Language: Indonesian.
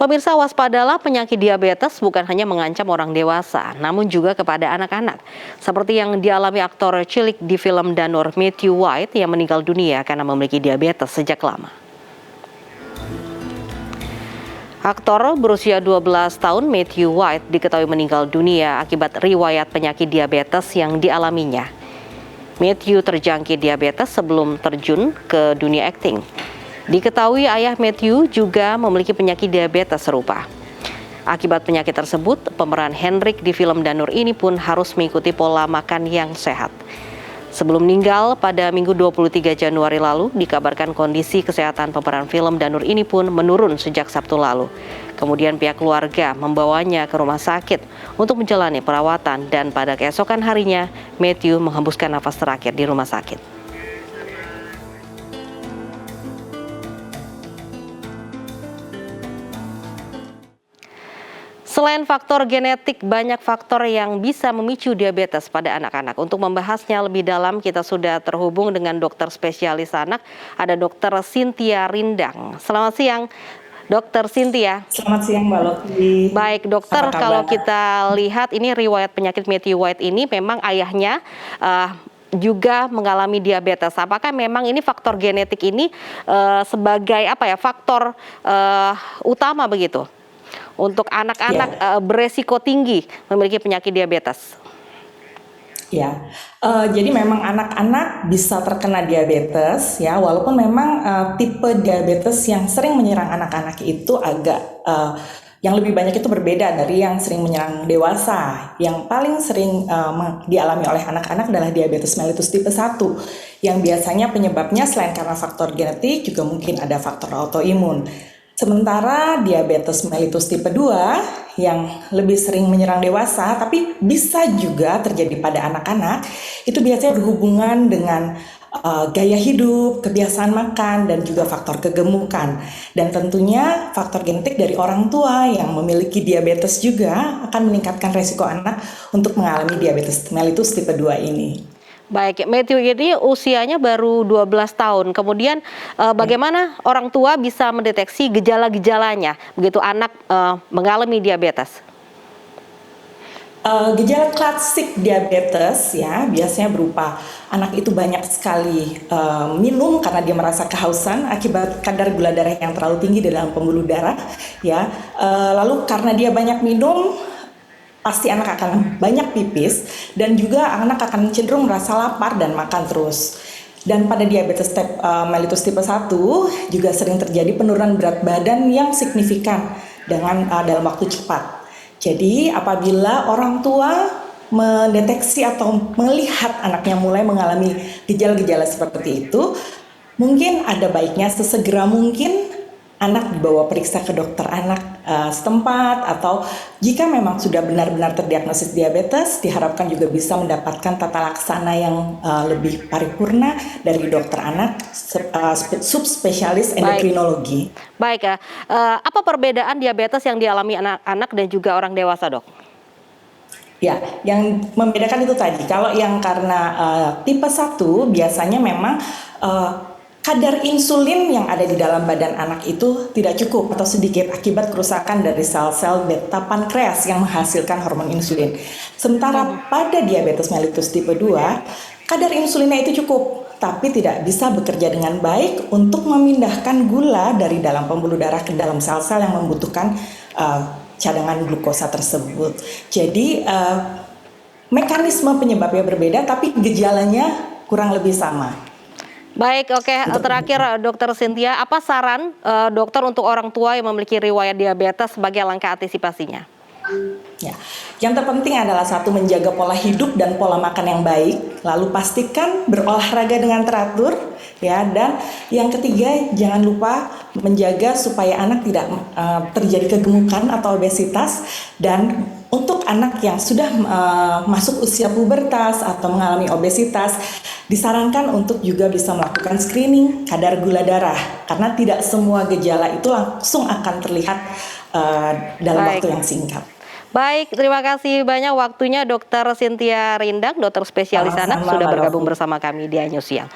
Pemirsa, waspadalah, penyakit diabetes bukan hanya mengancam orang dewasa, namun juga kepada anak-anak. Seperti yang dialami aktor cilik di film Danur, Matthew White, yang meninggal dunia karena memiliki diabetes sejak lama. Aktor berusia 12 tahun Matthew White diketahui meninggal dunia akibat riwayat penyakit diabetes yang dialaminya. Matthew terjangkit diabetes sebelum terjun ke dunia akting. Diketahui ayah Matthew juga memiliki penyakit diabetes serupa. Akibat penyakit tersebut, pemeran Hendrik di film Danur ini pun harus mengikuti pola makan yang sehat. Sebelum meninggal pada Minggu 23 Januari lalu, dikabarkan kondisi kesehatan pemeran film Danur ini pun menurun sejak Sabtu lalu. Kemudian pihak keluarga membawanya ke rumah sakit untuk menjalani perawatan dan pada keesokan harinya, Matthew menghembuskan nafas terakhir di rumah sakit. Selain faktor genetik, banyak faktor yang bisa memicu diabetes pada anak-anak. Untuk membahasnya lebih dalam, kita sudah terhubung dengan dokter spesialis anak, ada Dr. Cynthia Rindang. Selamat siang, Dr. Cynthia. Selamat siang, Mbak Lotfi. Baik, dokter, kalau kita lihat ini riwayat penyakit Matthew White ini memang ayahnya juga mengalami diabetes. Apakah memang ini faktor genetik ini sebagai faktor utama begitu? Untuk anak-anak beresiko tinggi memiliki penyakit diabetes. Ya, jadi memang anak-anak bisa terkena diabetes ya, walaupun memang tipe diabetes yang sering menyerang anak-anak itu agak yang lebih banyak itu berbeda dari yang sering menyerang dewasa. Yang paling sering dialami oleh anak-anak adalah diabetes mellitus tipe 1, yang biasanya penyebabnya selain karena faktor genetik juga mungkin ada faktor autoimun. Sementara diabetes mellitus tipe 2 yang lebih sering menyerang dewasa tapi bisa juga terjadi pada anak-anak, itu biasanya berhubungan dengan gaya hidup, kebiasaan makan, dan juga faktor kegemukan. Dan tentunya faktor genetik dari orang tua yang memiliki diabetes juga akan meningkatkan resiko anak untuk mengalami diabetes mellitus tipe 2 ini. Baik, Matthew ini usianya baru 12 tahun. Kemudian bagaimana orang tua bisa mendeteksi gejala-gejalanya begitu anak mengalami diabetes? Gejala klasik diabetes ya biasanya berupa anak itu banyak sekali minum karena dia merasa kehausan akibat kadar gula darah yang terlalu tinggi di dalam pembuluh darah ya. Lalu karena dia banyak minum, pasti anak akan banyak pipis dan juga anak akan cenderung merasa lapar dan makan terus. Dan pada diabetes mellitus tipe 1 juga sering terjadi penurunan berat badan yang signifikan dalam waktu cepat. Jadi apabila orang tua mendeteksi atau melihat anaknya mulai mengalami gejala-gejala seperti itu, mungkin ada baiknya sesegera mungkin anak dibawa periksa ke dokter anak setempat, atau jika memang sudah benar-benar terdiagnosis diabetes, diharapkan juga bisa mendapatkan tata laksana yang lebih paripurna dari dokter anak subspesialis endokrinologi. Baik, apa perbedaan diabetes yang dialami anak-anak dan juga orang dewasa, dok? Ya, yang membedakan itu tadi, kalau yang karena tipe 1 biasanya memang kadar insulin yang ada di dalam badan anak itu tidak cukup atau sedikit akibat kerusakan dari sel-sel beta pankreas yang menghasilkan hormon insulin. Sementara pada diabetes mellitus tipe 2, kadar insulinnya itu cukup, tapi tidak bisa bekerja dengan baik untuk memindahkan gula dari dalam pembuluh darah ke dalam sel-sel yang membutuhkan cadangan glukosa tersebut. Jadi mekanisme penyebabnya berbeda, tapi gejalanya kurang lebih sama. Baik, oke. Terakhir, Dokter Cynthia, apa saran dokter untuk orang tua yang memiliki riwayat diabetes sebagai langkah antisipasinya? Ya, yang terpenting adalah satu, menjaga pola hidup dan pola makan yang baik, lalu pastikan berolahraga dengan teratur, ya. Dan yang ketiga, jangan lupa menjaga supaya anak tidak terjadi kegemukan atau obesitas. Dan untuk anak yang sudah masuk usia pubertas atau mengalami obesitas, disarankan untuk juga bisa melakukan screening kadar gula darah, karena tidak semua gejala itu langsung akan terlihat dalam waktu yang singkat. Baik, terima kasih banyak waktunya Dr. Cynthia Rindang, dokter spesialis anak, sudah bergabung bersama kami di News Siang.